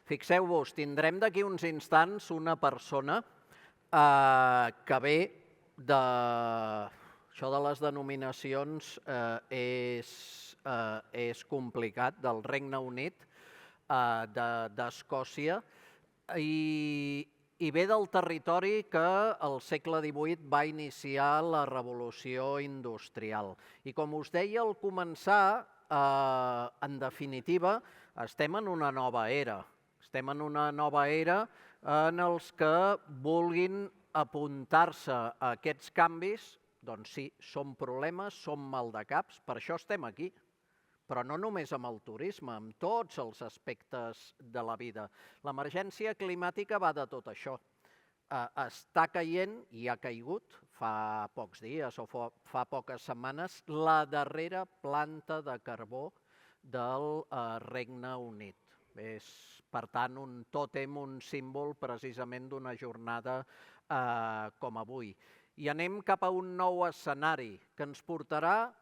Fixeu-vos, tindrem d'aquí uns instants una persona que ve de... Això de les denominacions és complicat, del Regne Unit, d'Escòcia, i ve del territori que al segle XVIII va iniciar la revolució industrial. I com us deia al començar, en definitiva, estem en una nova era. Estem en una nova era en els que vulguin apuntar-se a aquests canvis. Doncs sí, són problemes, són maldecaps, per això estem aquí. Però no només amb el turisme, amb tots els aspectes de la vida. L'emergència climàtica va de tot això. Està caient, i ha caigut fa pocs dies o fa poques setmanes, la darrera planta de carbó del Regne Unit. És, per tant, un tòtem, un símbol precisament d'una jornada com avui. I anem cap a un nou escenari que ens portarà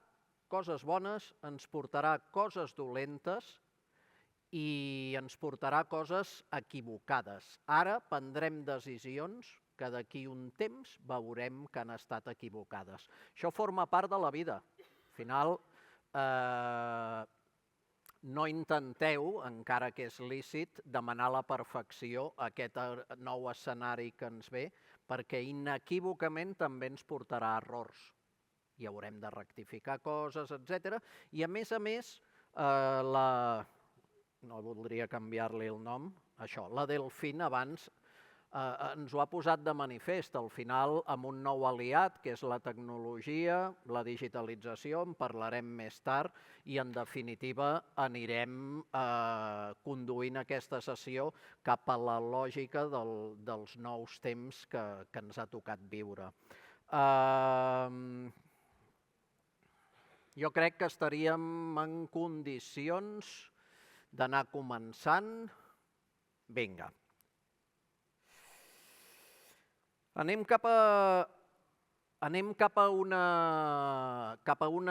coses bones, ens portarà coses dolentes i ens portarà coses equivocades. Ara prendrem decisions que d'aquí un temps veurem que han estat equivocades. Això forma part de la vida. Al final, no intenteu, encara que és lícit, demanar la perfecció a aquest nou escenari que ens ve, perquè inequívocament també ens portarà errors. I haurem de rectificar coses, etc. I a més, no voldria canviar-li el nom, això, la Delfín abans ens ho ha posat de manifest. Al final, amb un nou aliat, que és la tecnologia, la digitalització, en parlarem més tard, i en definitiva anirem conduint aquesta sessió cap a la lògica dels nous temps que ens ha tocat viure. Jo crec que estaríem en condicions d'anar començant. Vinga. Anem cap a una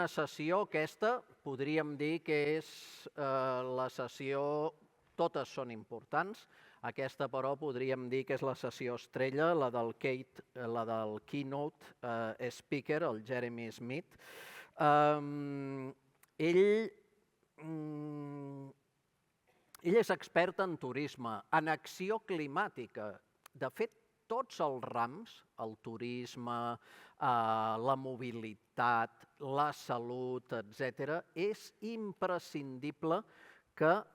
sessió, aquesta, podríem dir que és la sessió, totes són importants, aquesta però podríem dir que és la sessió estrella, la del Keynote speaker, el Jeremy Smith. Ell és expert en turisme, en acció climàtica. De fet, tots els rams, el turisme, la mobilitat, la salut, etc., és imprescindible que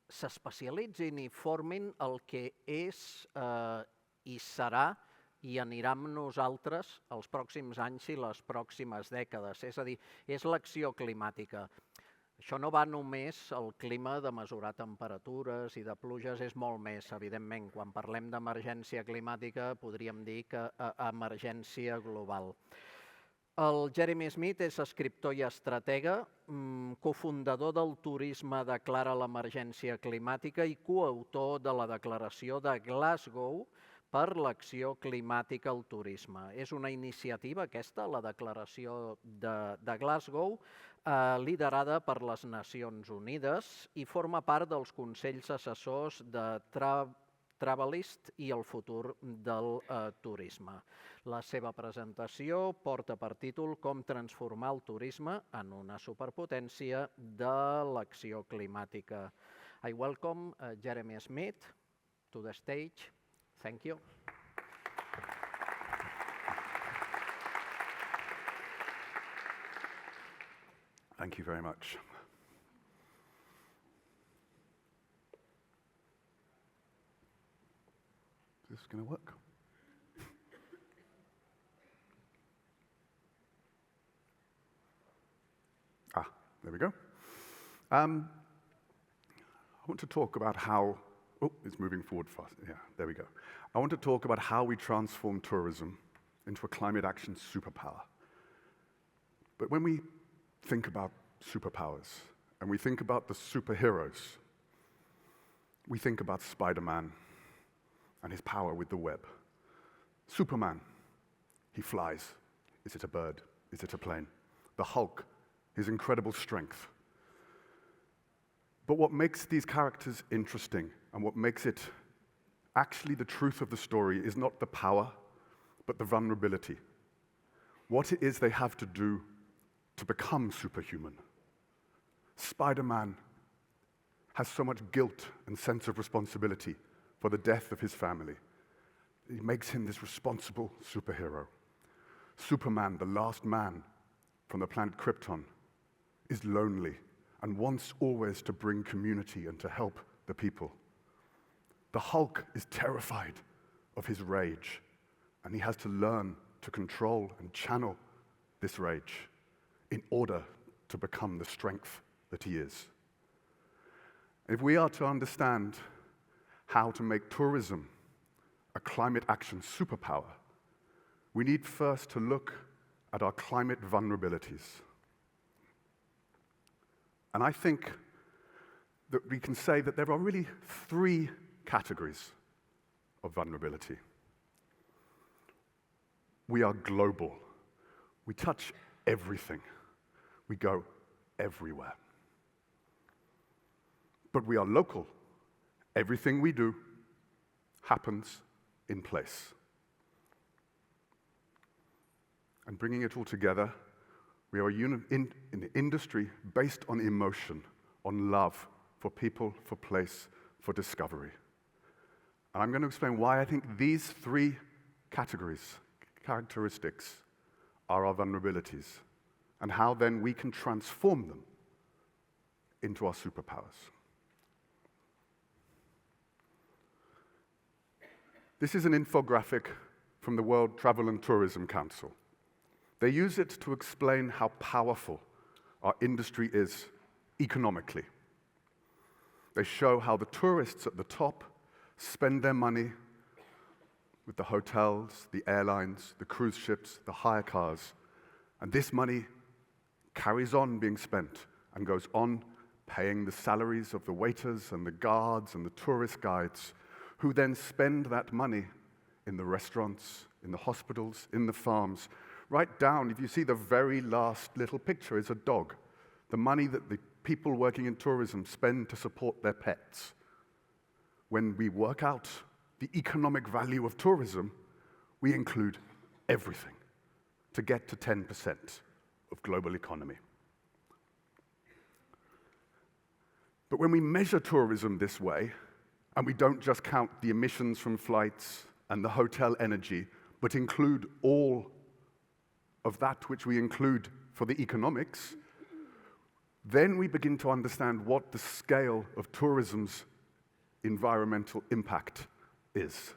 s'especialitzin i formin el que és i serà i anirà amb nosaltres els pròxims anys i les pròximes dècades. És a dir, és l'acció climàtica. Això no va només al clima de mesurar temperatures i de pluges, és molt més, evidentment. Quan parlem d'emergència climàtica podríem dir que emergència global. El Jeremy Smith és escriptor i estratega, cofundador del Turisme Declara l'Emergència Climàtica i coautor de la Declaració de Glasgow per l'acció climàtica al turisme. És una iniciativa aquesta, la Declaració de Glasgow, liderada per les Nacions Unides i forma part dels consells assessors de Travalyst i el Futur del Turisme. La seva presentació porta per títol Com transformar el turisme en una superpotència de l'acció climàtica. I welcome Jeremy Smith to the stage. Thank you. Thank you very much. Is this going to work? There we go. I want to talk about how, it's moving forward fast. Yeah, there we go. I want to talk about how we transform tourism into a climate action superpower. But when we think about superpowers and we think about the superheroes, we think about Spider-Man and his power with the web. Superman, he flies. Is it a bird? Is it a plane? The Hulk, his incredible strength. But what makes these characters interesting and what makes it actually the truth of the story is not the power, but the vulnerability. What it is they have to do to become superhuman. Spider-Man has so much guilt and sense of responsibility for the death of his family. It makes him this responsible superhero. Superman, the last man from the planet Krypton, is lonely and wants always to bring community and to help the people. The Hulk is terrified of his rage, and he has to learn to control and channel this rage in order to become the strength that he is. If we are to understand how to make tourism a climate action superpower, we need first to look at our climate vulnerabilities. And I think that we can say that there are really three categories of vulnerability. We are global. We touch everything. We go everywhere. But we are local. Everything we do happens in place. And bringing it all together, we are in an industry based on emotion, on love, for people, for place, for discovery. And I'm going to explain why I think these three characteristics are our vulnerabilities, and how then we can transform them into our superpowers. This is an infographic from the World Travel and Tourism Council. They use it to explain how powerful our industry is economically. They show how the tourists at the top spend their money with the hotels, the airlines, the cruise ships, the hire cars, and this money carries on being spent and goes on paying the salaries of the waiters and the guards and the tourist guides, who then spend that money in the restaurants, in the hospitals, in the farms. Right down, if you see the very last little picture, is a dog. The money that the people working in tourism spend to support their pets. When we work out the economic value of tourism, we include everything to get to 10% of global economy. But when we measure tourism this way, and we don't just count the emissions from flights and the hotel energy, but include all of that which we include for the economics, then we begin to understand what the scale of tourism's environmental impact is.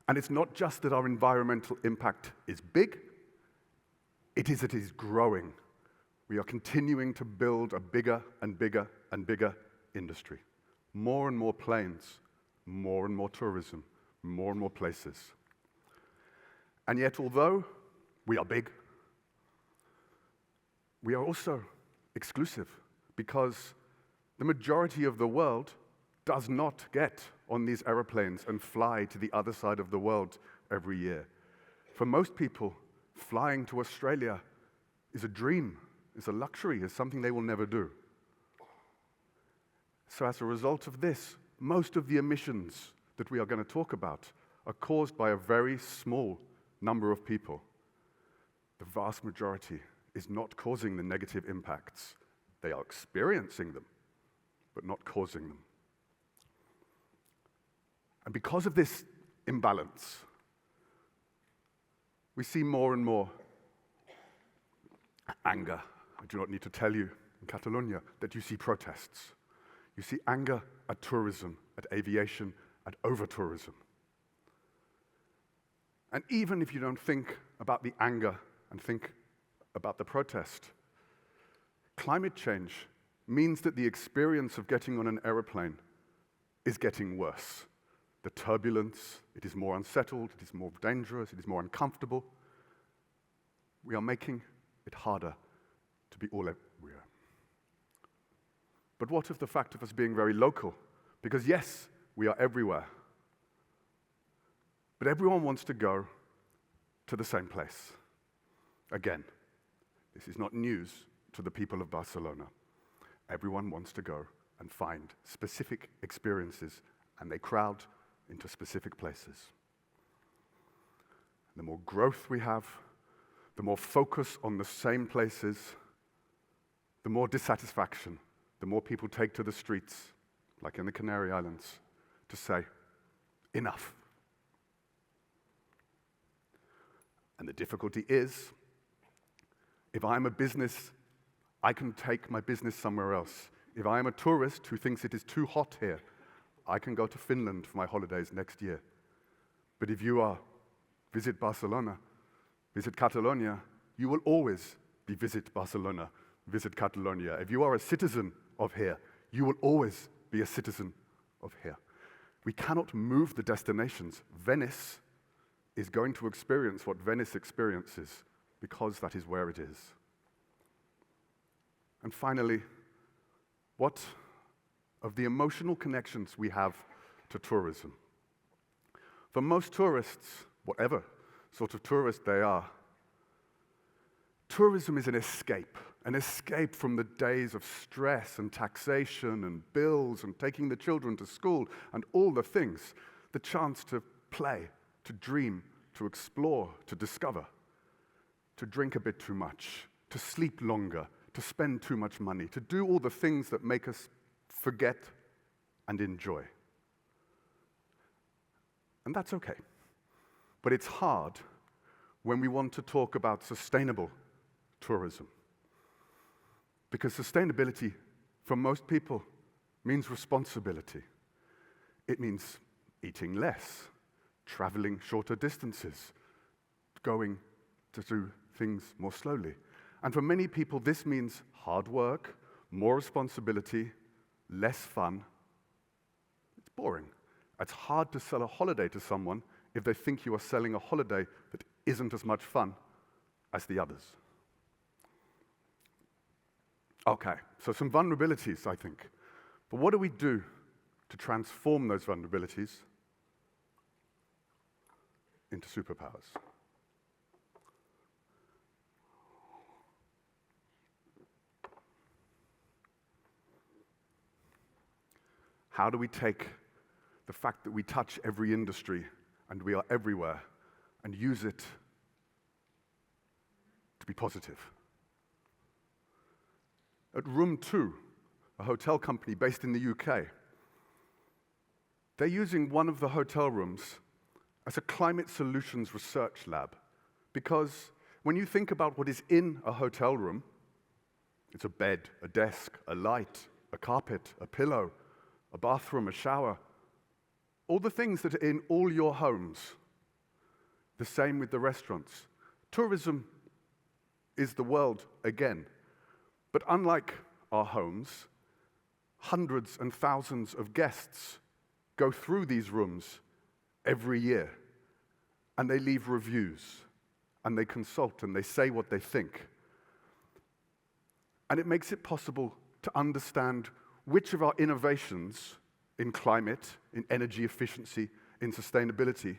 And it's not just that our environmental impact is big, it is growing. We are continuing to build a bigger and bigger and bigger industry. More and more planes, more and more tourism, more and more places. And yet, although we are big, we are also exclusive, because the majority of the world does not get on these aeroplanes and fly to the other side of the world every year. For most people, flying to Australia is a dream, is a luxury, is something they will never do. So as a result of this, most of the emissions that we are going to talk about are caused by a very small number of people. The vast majority is not causing the negative impacts. They are experiencing them, but not causing them. And because of this imbalance, we see more and more anger. I do not need to tell you in Catalonia that you see protests. You see anger at tourism, at aviation, at over-tourism. And even if you don't think about the anger and think about the protest, climate change means that the experience of getting on an aeroplane is getting worse. The turbulence, it is more unsettled, it is more dangerous, it is more uncomfortable. We are making it harder to be all everywhere. But what of the fact of us being very local? Because yes, we are everywhere. But everyone wants to go to the same place. Again, this is not news to the people of Barcelona. Everyone wants to go and find specific experiences, and they crowd into specific places. The more growth we have, the more focus on the same places, the more dissatisfaction, the more people take to the streets, like in the Canary Islands, to say, enough. And the difficulty is, if I'm a business, I can take my business somewhere else. If I am a tourist who thinks it is too hot here, I can go to Finland for my holidays next year. But if you are visit Barcelona, visit Catalonia, you will always be visit Barcelona, visit Catalonia. If you are a citizen of here, you will always be a citizen of here. We cannot move the destinations. Venice is going to experience what Venice experiences because that is where it is. And finally, what of the emotional connections we have to tourism? For most tourists, whatever sort of tourist they are, tourism is an escape from the days of stress and taxation and bills and taking the children to school and all the things, the chance to play, to dream, to explore, to discover, to drink a bit too much, to sleep longer, to spend too much money, to do all the things that make us forget and enjoy. And that's okay. But it's hard when we want to talk about sustainable tourism. Because sustainability, for most people, means responsibility. It means eating less, traveling shorter distances, going to do things more slowly. And for many people, this means hard work, more responsibility, less fun. It's boring. It's hard to sell a holiday to someone if they think you are selling a holiday that isn't as much fun as the others. Okay, so some vulnerabilities, I think. But what do we do to transform those vulnerabilities into superpowers? How do we take the fact that we touch every industry and we are everywhere and use it to be positive? At Room 2, a hotel company based in the UK, they're using one of the hotel rooms as a climate solutions research lab. Because when you think about what is in a hotel room, it's a bed, a desk, a light, a carpet, a pillow, a bathroom, a shower, all the things that are in all your homes. The same with the restaurants. Tourism is the world again. But unlike our homes, hundreds and thousands of guests go through these rooms every year, and they leave reviews, and they consult, and they say what they think. And it makes it possible to understand which of our innovations in climate, in energy efficiency, in sustainability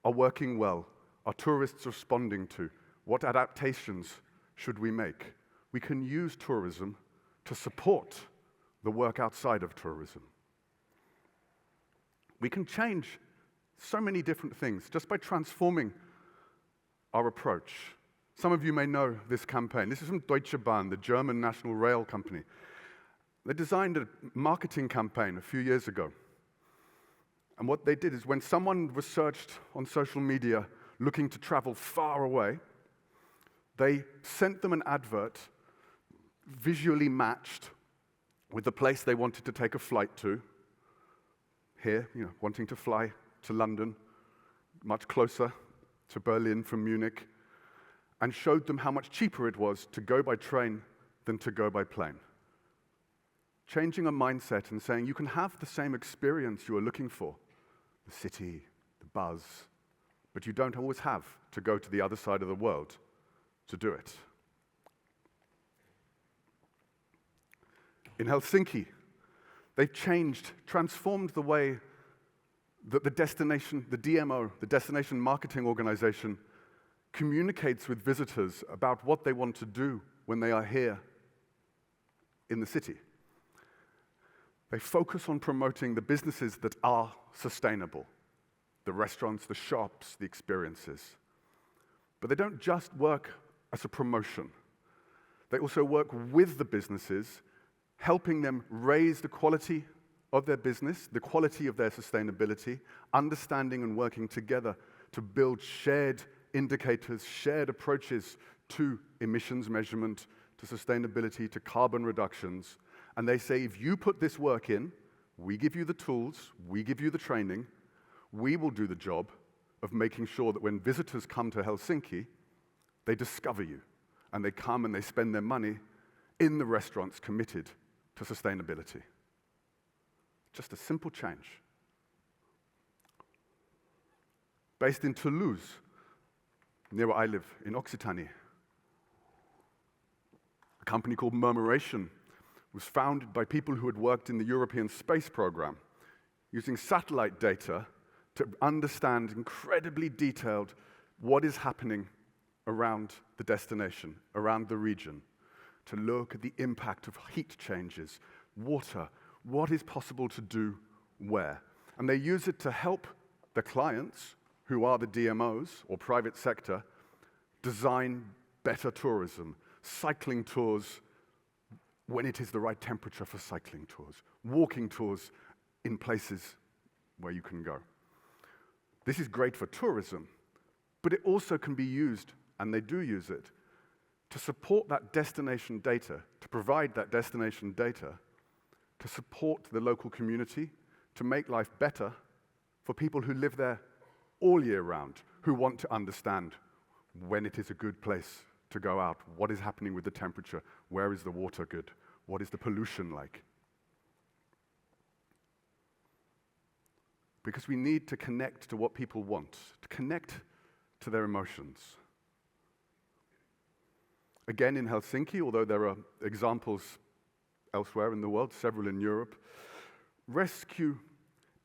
are working well, are tourists responding to, what adaptations should we make? We can use tourism to support the work outside of tourism. We can change so many different things just by transforming our approach. Some of you may know this campaign. This is from Deutsche Bahn, the German national rail company. They designed a marketing campaign a few years ago. And what they did is when someone researched on social media looking to travel far away, they sent them an advert visually matched with the place they wanted to take a flight to. Here, wanting to fly to London, much closer to Berlin from Munich, and showed them how much cheaper it was to go by train than to go by plane. Changing a mindset and saying you can have the same experience you are looking for, the city, the buzz, but you don't always have to go to the other side of the world to do it. In Helsinki, they've transformed the way that the DMO, the Destination Marketing Organization, communicates with visitors about what they want to do when they are here in the city. They focus on promoting the businesses that are sustainable, the restaurants, the shops, the experiences. But they don't just work as a promotion. They also work with the businesses, helping them raise the quality of their business, the quality of their sustainability, understanding and working together to build shared indicators, shared approaches to emissions measurement, to sustainability, to carbon reductions. And they say, if you put this work in, we give you the tools, we give you the training, we will do the job of making sure that when visitors come to Helsinki, they discover you, and they come and they spend their money in the restaurants committed to sustainability. Just a simple change. Based in Toulouse, near where I live, in Occitanie, a company called Murmuration was founded by people who had worked in the European Space Program, using satellite data to understand incredibly detailed what is happening around the destination, around the region, to look at the impact of heat changes, water, what is possible to do where. And they use it to help the clients, who are the DMOs or private sector, design better tourism, cycling tours when it is the right temperature for cycling tours, walking tours in places where you can go. This is great for tourism, but it also can be used, and they do use it, to support that destination data, to provide that destination data, to support the local community, to make life better for people who live there all year round, who want to understand when it is a good place to go out, what is happening with the temperature, where is the water good, what is the pollution like. Because we need to connect to what people want, to connect to their emotions. Again, in Helsinki, although there are examples elsewhere in the world, several in Europe, Rescue,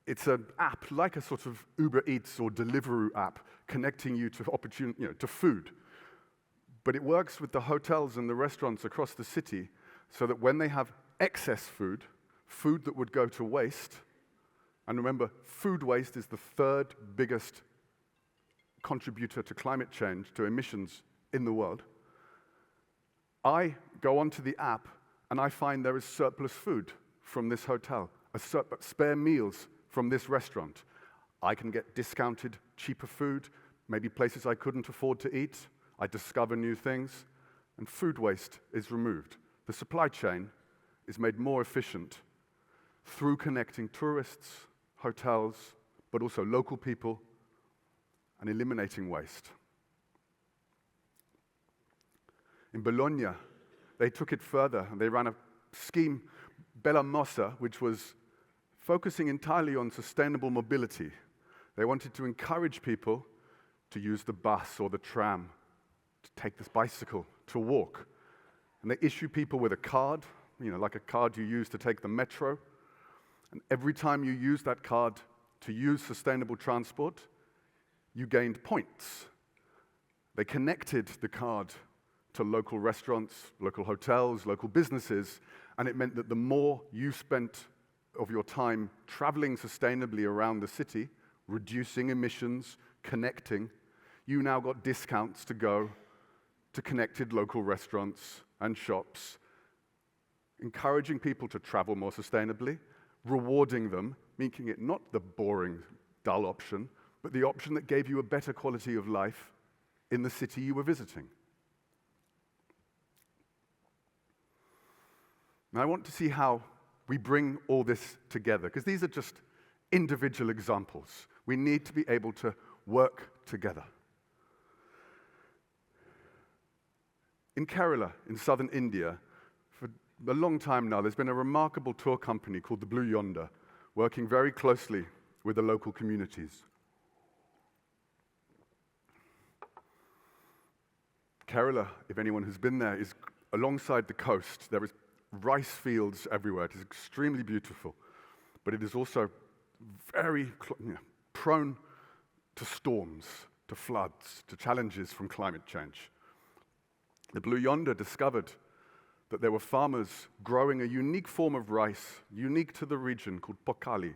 it's an app like a sort of Uber Eats or Deliveroo app connecting you to to food. But it works with the hotels and the restaurants across the city so that when they have excess food, food that would go to waste, and remember, food waste is the third biggest contributor to climate change, to emissions in the world. I go onto the app and I find there is surplus food from this hotel, spare meals from this restaurant. I can get discounted, cheaper food, maybe places I couldn't afford to eat. I discover new things, and food waste is removed. The supply chain is made more efficient through connecting tourists, hotels, but also local people, and eliminating waste. In Bologna, they took it further, and they ran a scheme, Bella Mossa, which was focusing entirely on sustainable mobility. They wanted to encourage people to use the bus or the tram, to take this bicycle, to walk. And they issue people with a card, like a card you use to take the metro. And every time you use that card to use sustainable transport, you gained points. They connected the card to local restaurants, local hotels, local businesses, and it meant that the more you spent of your time traveling sustainably around the city, reducing emissions, connecting, you now got discounts to go to connected local restaurants and shops, encouraging people to travel more sustainably, rewarding them, making it not the boring, dull option, but the option that gave you a better quality of life in the city you were visiting. Now I want to see how we bring all this together, because these are just individual examples. We need to be able to work together. In Kerala, in southern India, for a long time now, there's been a remarkable tour company called the Blue Yonder, working very closely with the local communities. Kerala, if anyone has been there, is alongside the coast. There is rice fields everywhere. It is extremely beautiful, but it is also very prone to storms, to floods, to challenges from climate change. The Blue Yonder discovered that there were farmers growing a unique form of rice, unique to the region, called pokali.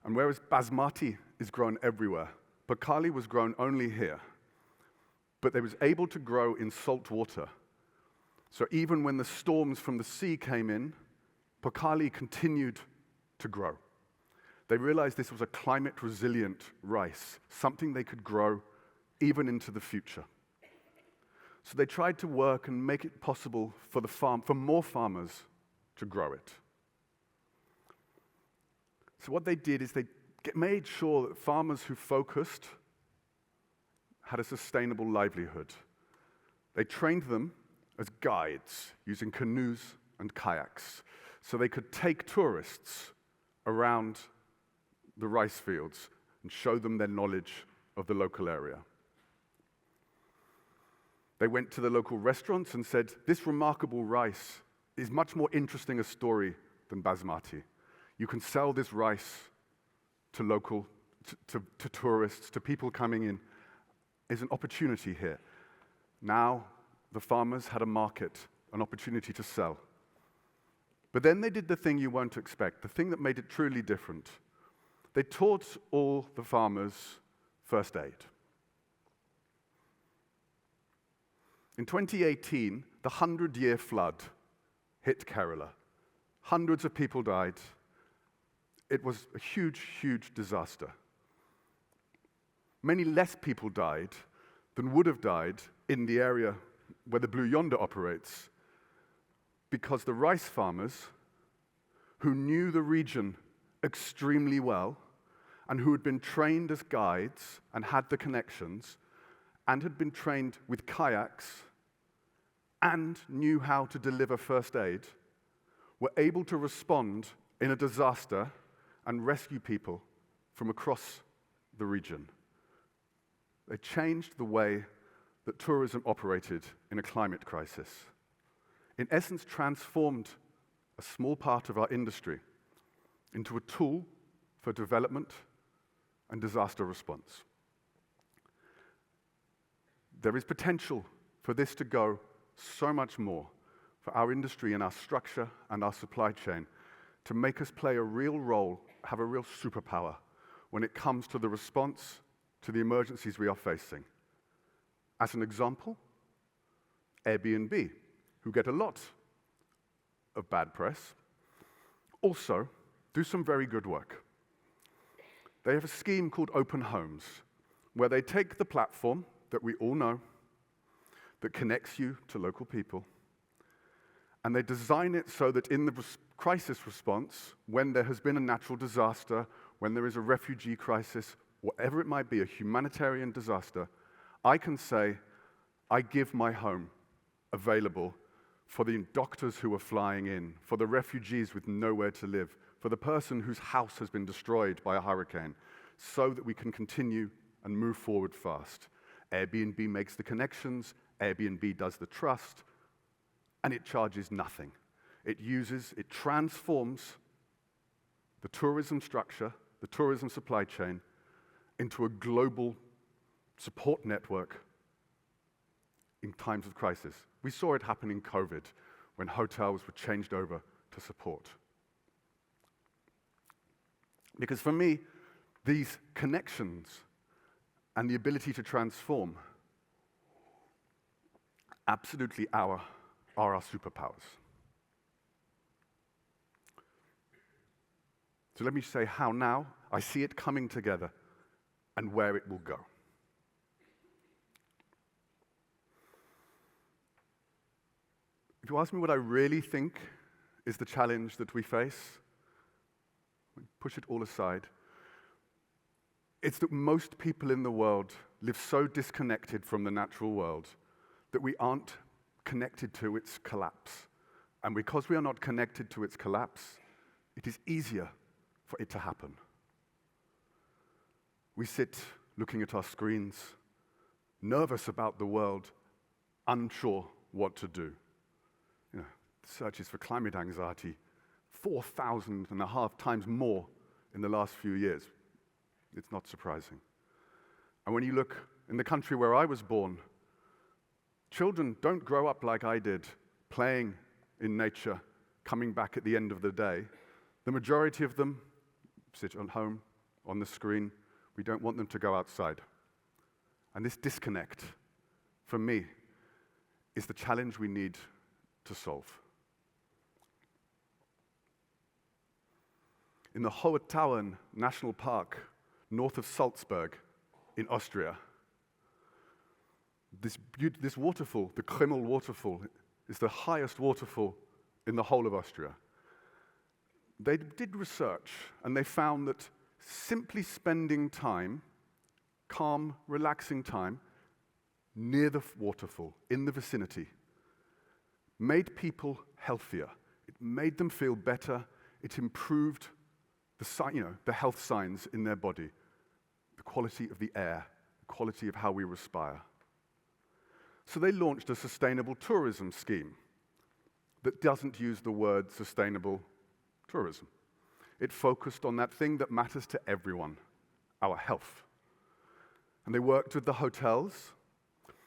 And whereas basmati is grown everywhere, pokali was grown only here. But they was able to grow in salt water. So even when the storms from the sea came in, pokali continued to grow. They realized this was a climate-resilient rice, something they could grow even into the future. So they tried to work and make it possible for more farmers to grow it. So what they did is they made sure that farmers who focused had a sustainable livelihood. They trained them as guides using canoes and kayaks so they could take tourists around the rice fields and show them their knowledge of the local area. They went to the local restaurants and said, this remarkable rice is much more interesting a story than basmati. You can sell this rice to tourists, to people coming in. There's an opportunity here. Now the farmers had a market, an opportunity to sell. But then they did the thing you won't expect, the thing that made it truly different. They taught all the farmers first aid. In 2018, the 100-year flood hit Kerala. Hundreds of people died. It was a huge, huge disaster. Many less people died than would have died in the area where the Blue Yonder operates, because the rice farmers, who knew the region extremely well, and who had been trained as guides and had the connections, and had been trained with kayaks, and knew how to deliver first aid, were able to respond in a disaster and rescue people from across the region. They changed the way that tourism operated in a climate crisis. In essence, transformed a small part of our industry into a tool for development and disaster response. There is potential for this to go so much more, for our industry and our structure and our supply chain to make us play a real role, have a real superpower when it comes to the response to the emergencies we are facing. As an example, Airbnb, who get a lot of bad press, also do some very good work. They have a scheme called Open Homes, where they take the platform that we all know, that connects you to local people, and they design it so that in the crisis response, when there has been a natural disaster, when there is a refugee crisis, whatever it might be, a humanitarian disaster, I can say, I give my home available for the doctors who are flying in, for the refugees with nowhere to live, for the person whose house has been destroyed by a hurricane, so that we can continue and move forward fast. Airbnb makes the connections, Airbnb does the trust, and it charges nothing. It transforms the tourism structure, the tourism supply chain, into a global support network in times of crisis. We saw it happen in COVID, when hotels were changed over to support. Because for me, these connections and the ability to transform absolutely are our superpowers. So let me say how now I see it coming together and where it will go. If you ask me what I really think is the challenge that we face, push it all aside, it's that most people in the world live so disconnected from the natural world that we aren't connected to its collapse. And because we are not connected to its collapse, it is easier for it to happen. We sit looking at our screens, nervous about the world, unsure what to do. Searches for climate anxiety, 4,500 times more in the last few years. It's not surprising. And when you look in the country where I was born, children don't grow up like I did, playing in nature, coming back at the end of the day, the majority of them sit at home, on the screen. We don't want them to go outside. And this disconnect, for me, is the challenge we need to solve. In the Hohe Tauern National Park, north of Salzburg, in Austria, this waterfall, the Krimmel waterfall, is the highest waterfall in the whole of Austria. They did research, and they found that simply spending time, calm, relaxing time, near the waterfall, in the vicinity, made people healthier. It made them feel better. It improved the health signs in their body, the quality of the air, the quality of how we respire. So they launched a sustainable tourism scheme that doesn't use the word sustainable tourism. It focused on that thing that matters to everyone, our health. And they worked with the hotels,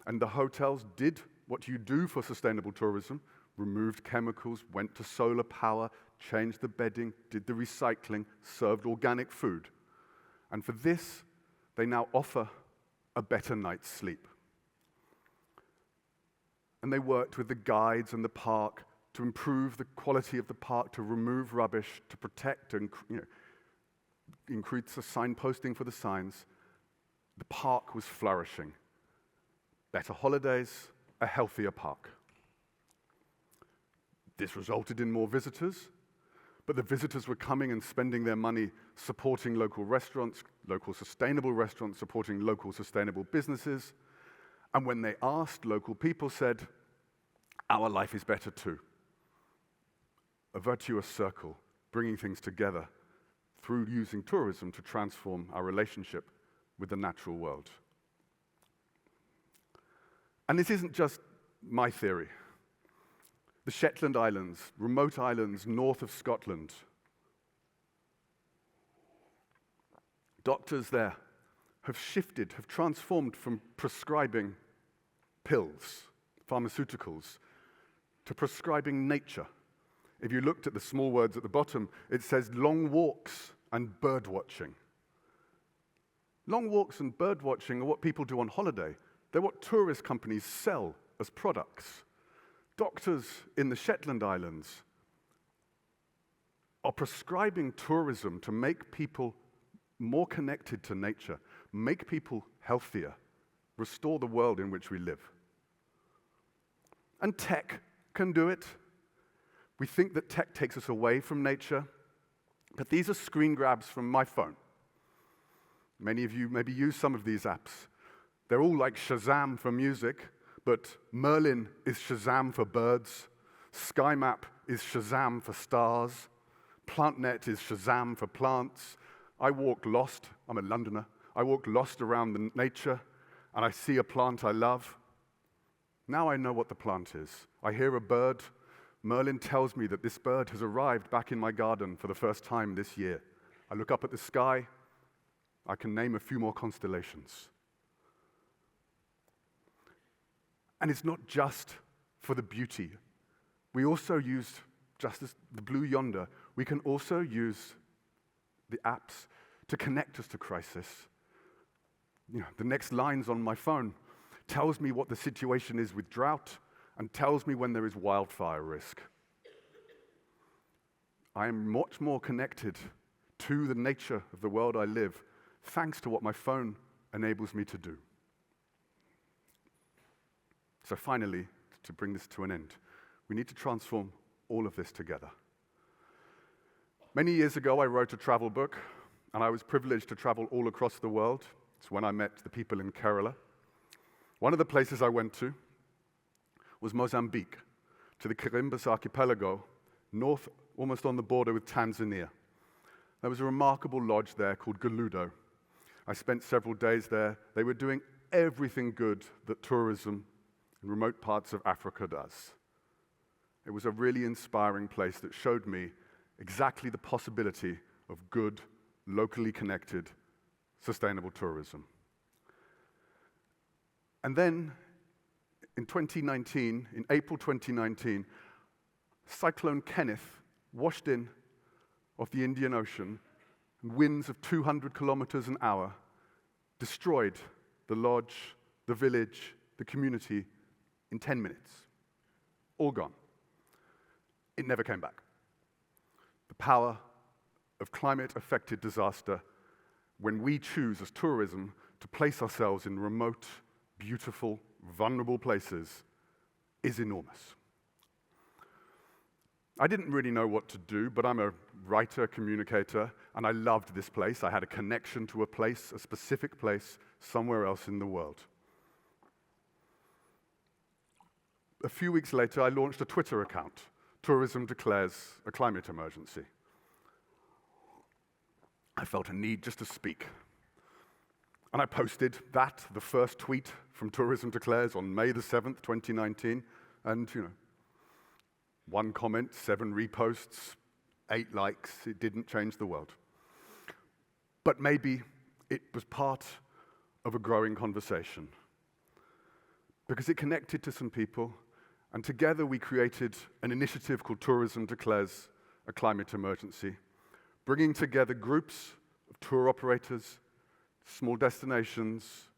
and the hotels did what you do for sustainable tourism, removed chemicals, went to solar power, changed the bedding, did the recycling, served organic food. And for this, they now offer a better night's sleep. And they worked with the guides and the park to improve the quality of the park, to remove rubbish, to protect and increase the signposting for the signs. The park was flourishing. Better holidays, a healthier park. This resulted in more visitors, but the visitors were coming and spending their money supporting local restaurants, local sustainable restaurants, supporting local sustainable businesses. And when they asked, local people said, our life is better too. A virtuous circle, bringing things together through using tourism to transform our relationship with the natural world. And this isn't just my theory. The Shetland Islands, remote islands north of Scotland. Doctors there have transformed from prescribing pills, pharmaceuticals, to prescribing nature. If you looked at the small words at the bottom, it says long walks and bird watching. Long walks and bird watching are what people do on holiday. They're what tourist companies sell as products. Doctors in the Shetland Islands are prescribing tourism to make people more connected to nature, make people healthier, restore the world in which we live. And tech can do it. We think that tech takes us away from nature, but these are screen grabs from my phone. Many of you maybe use some of these apps. They're all like Shazam for music, but Merlin is Shazam for birds, SkyMap is Shazam for stars, PlantNet is Shazam for plants. I walk lost, I'm a Londoner, I walk lost around the nature, and I see a plant I love. Now I know what the plant is. I hear a bird. Merlin tells me that this bird has arrived back in my garden for the first time this year. I look up at the sky. I can name a few more constellations. And it's not just for the beauty. We also use, just as the blue yonder, we can also use the apps to connect us to crisis. The next lines on my phone tells me what the situation is with drought and tells me when there is wildfire risk. I am much more connected to the nature of the world I live thanks to what my phone enables me to do. So finally, to bring this to an end, we need to transform all of this together. Many years ago, I wrote a travel book, and I was privileged to travel all across the world. It's when I met the people in Kerala. One of the places I went to was Mozambique, to the Carimbas archipelago, north, almost on the border with Tanzania. There was a remarkable lodge there called Galudo. I spent several days there. They were doing everything good that tourism in remote parts of Africa does. It was a really inspiring place that showed me exactly the possibility of good, locally connected, sustainable tourism. And then, in April 2019, Cyclone Kenneth washed in off the Indian Ocean, and winds of 200 kilometers an hour destroyed the lodge, the village, the community in 10 minutes. All gone. It never came back. The power of climate-affected disaster, when we choose as tourism to place ourselves in remote, beautiful, vulnerable places, is enormous. I didn't really know what to do, but I'm a writer, communicator, and I loved this place. I had a connection to a place, a specific place, somewhere else in the world. A few weeks later, I launched a Twitter account. Tourism declares a climate emergency. I felt a need just to speak. And I posted that, the first tweet from Tourism Declares on May the 7th, 2019, and, 1 comment, 7 reposts, 8 likes. It didn't change the world. But maybe it was part of a growing conversation, because it connected to some people, and together we created an initiative called Tourism Declares a Climate Emergency, bringing together groups of tour operators, small destinations,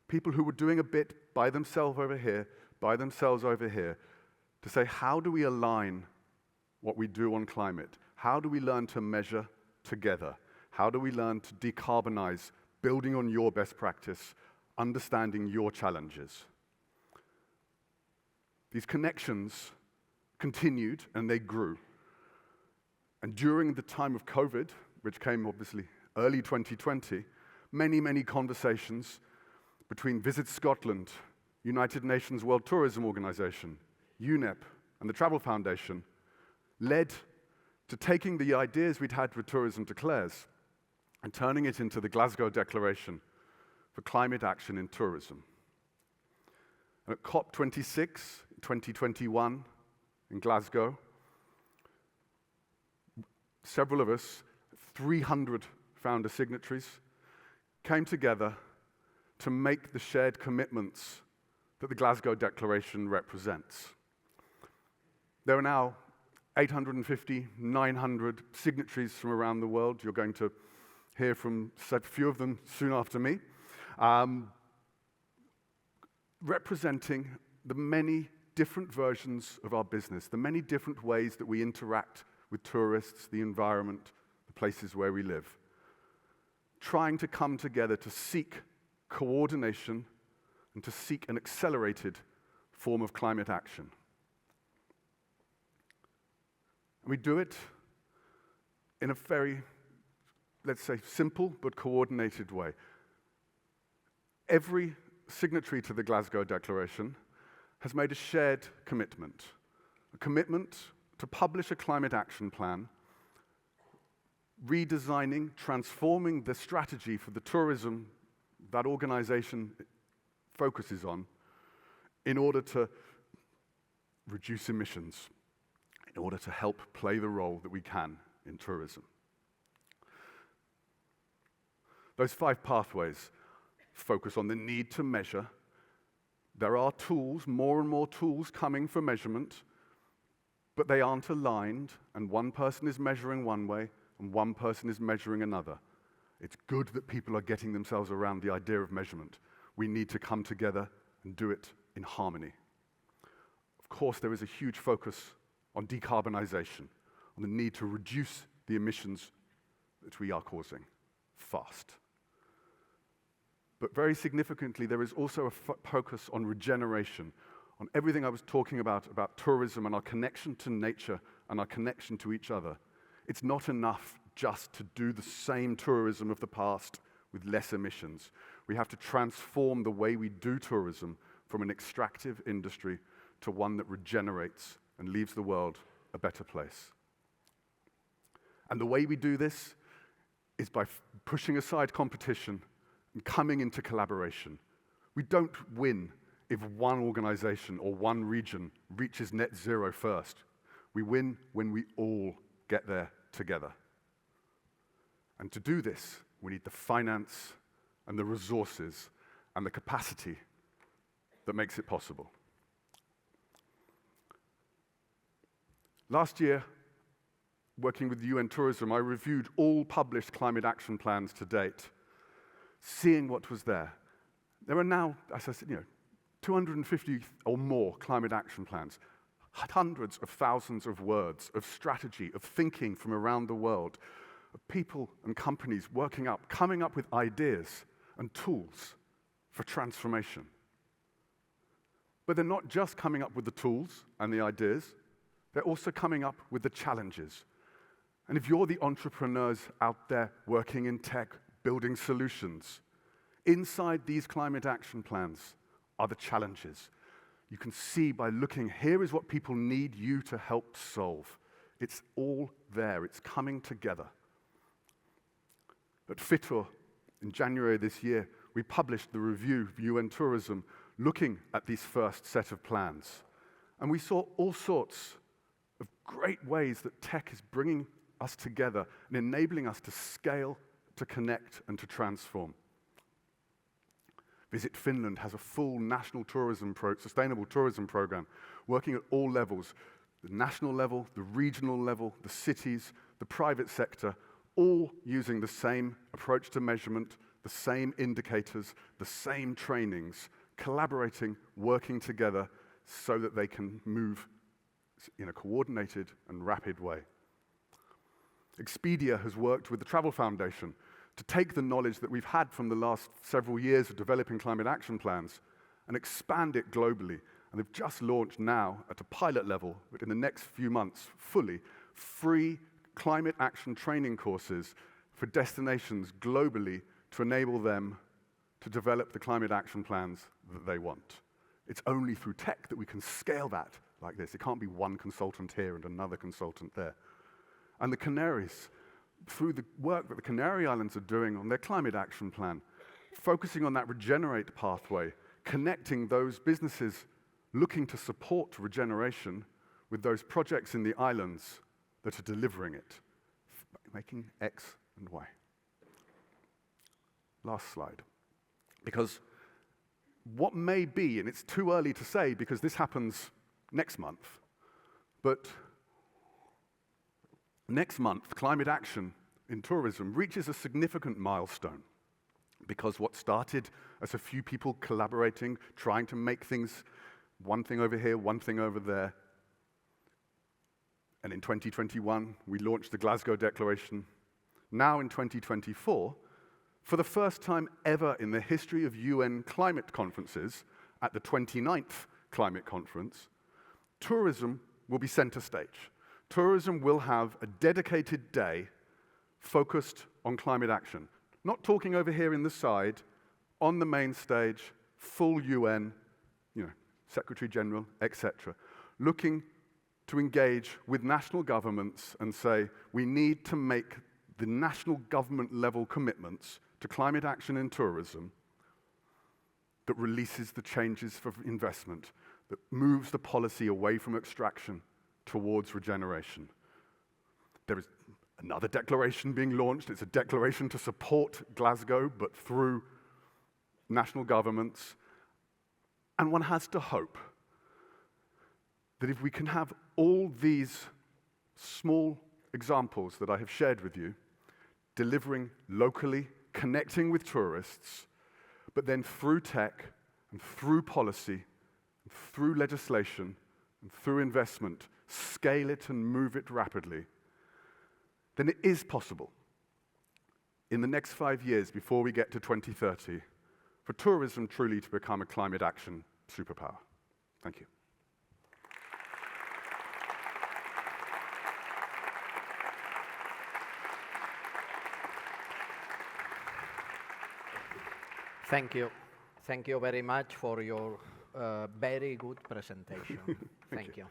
people who were doing a bit by themselves over here, to say, how do we align what we do on climate? How do we learn to measure together? How do we learn to decarbonize, building on your best practice, understanding your challenges? These connections continued and they grew. And during the time of COVID, which came obviously early 2020, many conversations between Visit Scotland, United Nations World Tourism Organization, UNEP, and the Travel Foundation led to taking the ideas we'd had with Tourism Declares and turning it into the Glasgow Declaration for Climate Action in Tourism. And at COP26, 2021, in Glasgow, several of us, 300 founder signatories, came together to make the shared commitments that the Glasgow Declaration represents. There are now 850, 900 signatories from around the world. You're going to hear from a few of them soon after me, representing the many different versions of our business, the many different ways that we interact with tourists, the environment, the places where we live, trying to come together to seek coordination and to seek an accelerated form of climate action. And we do it in a very, let's say, simple but coordinated way. Every signatory to the Glasgow Declaration has made a shared commitment, a commitment to publish a climate action plan, redesigning, transforming the strategy for the tourism that organization focuses on in order to reduce emissions, in order to help play the role that we can in tourism. Those 5 pathways focus on the need to measure. There are tools, more and more tools coming for measurement, but they aren't aligned, and one person is measuring one way, and one person is measuring another. It's good that people are getting themselves around the idea of measurement. We need to come together and do it in harmony. Of course, there is a huge focus on decarbonization, on the need to reduce the emissions that we are causing fast. But very significantly, there is also a focus on regeneration, on everything I was talking about tourism and our connection to nature and our connection to each other. It's not enough just to do the same tourism of the past with less emissions. We have to transform the way we do tourism from an extractive industry to one that regenerates and leaves the world a better place. And the way we do this is by pushing aside competition and coming into collaboration. We don't win if one organization or one region reaches net zero first. We win when we all get there together. And to do this, we need the finance and the resources and the capacity that makes it possible. Last year, working with UN Tourism, I reviewed all published climate action plans to date, seeing what was there. There are now, as I said, 250 or more climate action plans, hundreds of thousands of words of strategy, of thinking from around the world, of people and companies coming up with ideas and tools for transformation. But they're not just coming up with the tools and the ideas, they're also coming up with the challenges. And if you're the entrepreneurs out there working in tech, building solutions, inside these climate action plans are the challenges. You can see by looking, here is what people need you to help solve. It's all there, it's coming together. At Futur, in January this year, we published the review of UN Tourism looking at these first set of plans. And we saw all sorts of great ways that tech is bringing us together and enabling us to scale, to connect, and to transform. Visit Finland has a full national sustainable tourism program, working at all levels, the national level, the regional level, the cities, the private sector, all using the same approach to measurement, the same indicators, the same trainings, collaborating, working together so that they can move in a coordinated and rapid way. Expedia has worked with the Travel Foundation to take the knowledge that we've had from the last several years of developing climate action plans and expand it globally. And they've just launched now at a pilot level, but in the next few months, fully, free climate action training courses for destinations globally to enable them to develop the climate action plans that they want. It's only through tech that we can scale that like this. It can't be one consultant here and another consultant there. And the Canaries, through the work that the Canary Islands are doing on their climate action plan, focusing on that regenerate pathway, connecting those businesses looking to support regeneration with those projects in the islands that are delivering it, making X and Y. Last slide. Because what may be, and it's too early to say because this happens next month, but next month, climate action in tourism reaches a significant milestone because what started as a few people collaborating, trying to make things, one thing over here, one thing over there, and in 2021, we launched the Glasgow Declaration. Now in 2024, for the first time ever in the history of UN climate conferences, at the 29th climate conference, tourism will be center stage. Tourism will have a dedicated day focused on climate action. Not talking over here in the side, on the main stage, full UN, Secretary General, etc. Looking to engage with national governments and say, we need to make the national government level commitments to climate action in tourism that releases the changes for investment, that moves the policy away from extraction towards regeneration. There is another declaration being launched. It's a declaration to support Glasgow, but through national governments. And one has to hope that if we can have all these small examples that I have shared with you, delivering locally, connecting with tourists, but then through tech and through policy, and through legislation and through investment, scale it and move it rapidly, then it is possible in the next 5 years before we get to 2030 for tourism truly to become a climate action superpower. Thank you. Thank you. Thank you very much for your very good presentation. Thank you.